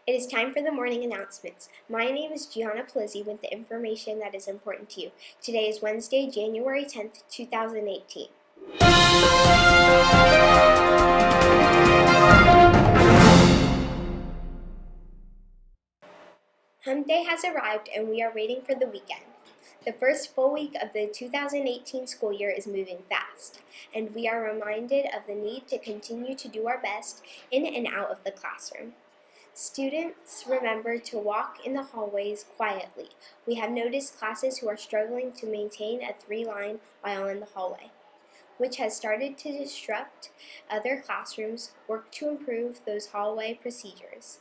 It is time for the morning announcements. My name is Gianna Palizzi with the information that is important to you. Today is Wednesday, January 10th, 2018. Hump Day has arrived and we are waiting for the weekend. The first full week of the 2018 school year is moving fast, and we are reminded of the need to continue to do our best in and out of the classroom. Students remember to walk in the hallways quietly. We have noticed classes who are struggling to maintain a three-line while in the hallway, which has started to disrupt other classrooms. Work to improve those hallway procedures.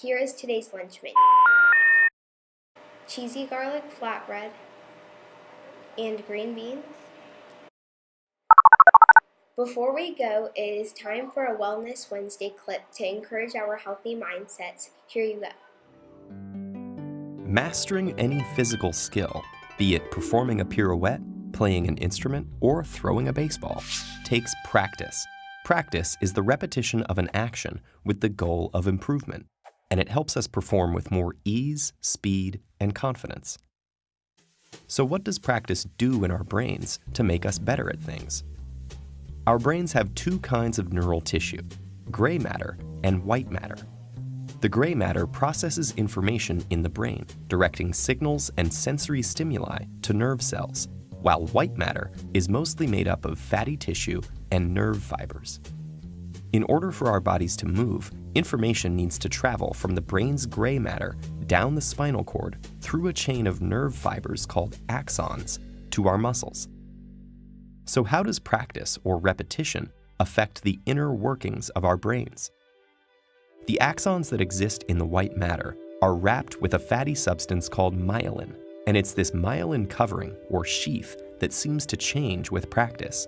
Here is today's lunch menu: cheesy garlic flatbread and green beans. Before we go, it is time for a Wellness Wednesday clip to encourage our healthy mindsets. Here you go. Mastering any physical skill, be it performing a pirouette, playing an instrument, or throwing a baseball, takes practice. Practice is the repetition of an action with the goal of improvement, and it helps us perform with more ease, speed, and confidence. So what does practice do in our brains to make us better at things? Our brains have two kinds of neural tissue, gray matter and white matter. The gray matter processes information in the brain, directing signals and sensory stimuli to nerve cells, while white matter is mostly made up of fatty tissue and nerve fibers. In order for our bodies to move, information needs to travel from the brain's gray matter down the spinal cord through a chain of nerve fibers called axons to our muscles. So how does practice or repetition affect the inner workings of our brains? The axons that exist in the white matter are wrapped with a fatty substance called myelin, and it's this myelin covering or sheath that seems to change with practice.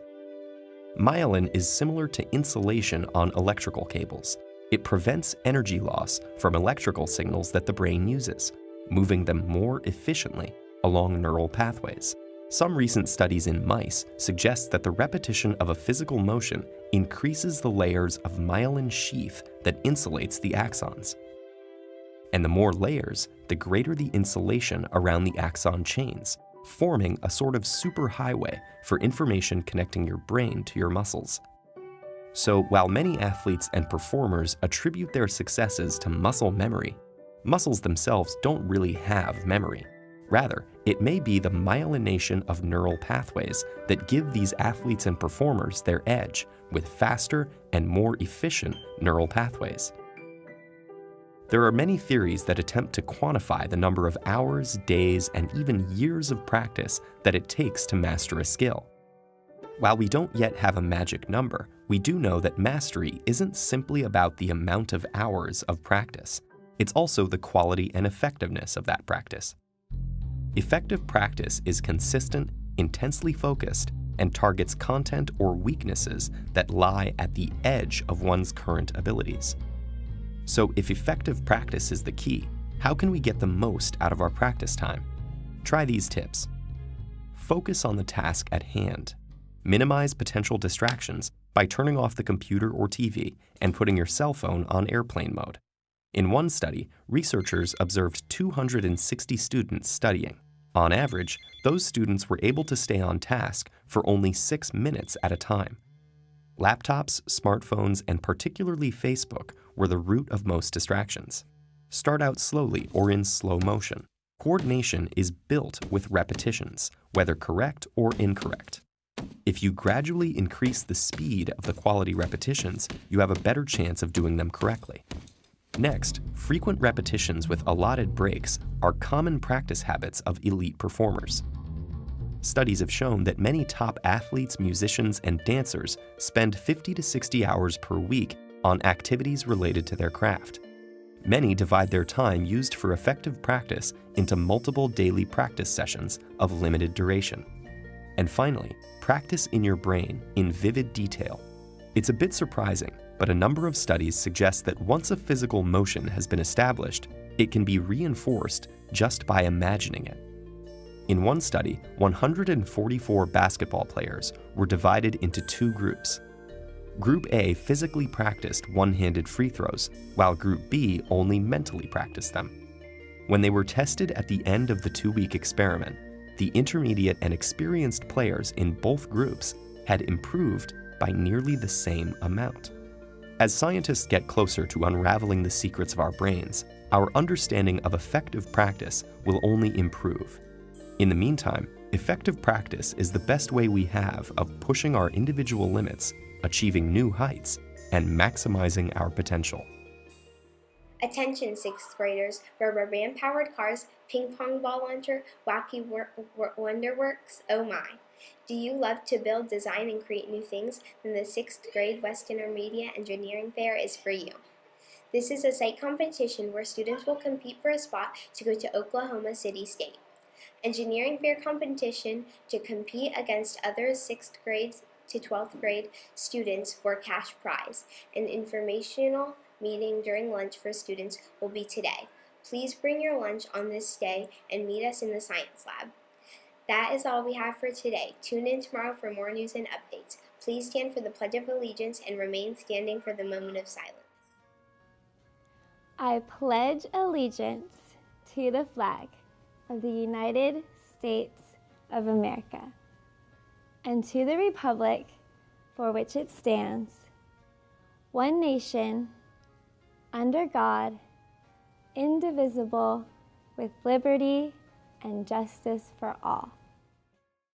Myelin is similar to insulation on electrical cables. It prevents energy loss from electrical signals that the brain uses, moving them more efficiently along neural pathways. Some recent studies in mice suggest that the repetition of a physical motion increases the layers of myelin sheath that insulates the axons. And the more layers, the greater the insulation around the axon chains, forming a sort of superhighway for information connecting your brain to your muscles. So while many athletes and performers attribute their successes to muscle memory, muscles themselves don't really have memory. Rather, it may be the myelination of neural pathways that give these athletes and performers their edge with faster and more efficient neural pathways. There are many theories that attempt to quantify the number of hours, days, and even years of practice that it takes to master a skill. While we don't yet have a magic number, we do know that mastery isn't simply about the amount of hours of practice. It's also the quality and effectiveness of that practice. Effective practice is consistent, intensely focused, and targets content or weaknesses that lie at the edge of one's current abilities. So if effective practice is the key, how can we get the most out of our practice time? Try these tips. Focus on the task at hand. Minimize potential distractions by turning off the computer or TV and putting your cell phone on airplane mode. In one study, researchers observed 260 students studying. On average, those students were able to stay on task for only 6 minutes at a time. Laptops, smartphones, and particularly Facebook were the root of most distractions. Start out slowly or in slow motion. Coordination is built with repetitions, whether correct or incorrect. If you gradually increase the speed of the quality repetitions, you have a better chance of doing them correctly. Next, frequent repetitions with allotted breaks are common practice habits of elite performers. Studies have shown that many top athletes, musicians, and dancers spend 50 to 60 hours per week on activities related to their craft. Many divide their time used for effective practice into multiple daily practice sessions of limited duration. And finally, practice in your brain in vivid detail. It's a bit surprising, but a number of studies suggest that once a physical motion has been established, it can be reinforced just by imagining it. In one study, 144 basketball players were divided into two groups. Group A physically practiced one-handed free throws, while Group B only mentally practiced them. When they were tested at the end of the 2-week experiment, the intermediate and experienced players in both groups had improved by nearly the same amount. As scientists get closer to unraveling the secrets of our brains, our understanding of effective practice will only improve. In the meantime, effective practice is the best way we have of pushing our individual limits, achieving new heights, and maximizing our potential. Attention 6th graders, rubber band powered cars, ping pong ball launcher, wacky wonderworks, oh my. Do you love to build, design, and create new things? Then the 6th grade West Intermediate Engineering Fair is for you. This is a site competition where students will compete for a spot to go to Oklahoma City State. Engineering fair competition to compete against other 6th grade to 12th grade students for cash prize. An informational meeting during lunch for students will be today. Please bring your lunch on this day and meet us in the science lab. That is all we have for today. Tune in tomorrow for more news and updates. Please stand for the Pledge of Allegiance and remain standing for the moment of silence. I pledge allegiance to the flag of the United States of America and to the republic for which it stands, one nation, under God, indivisible, with liberty and justice for all.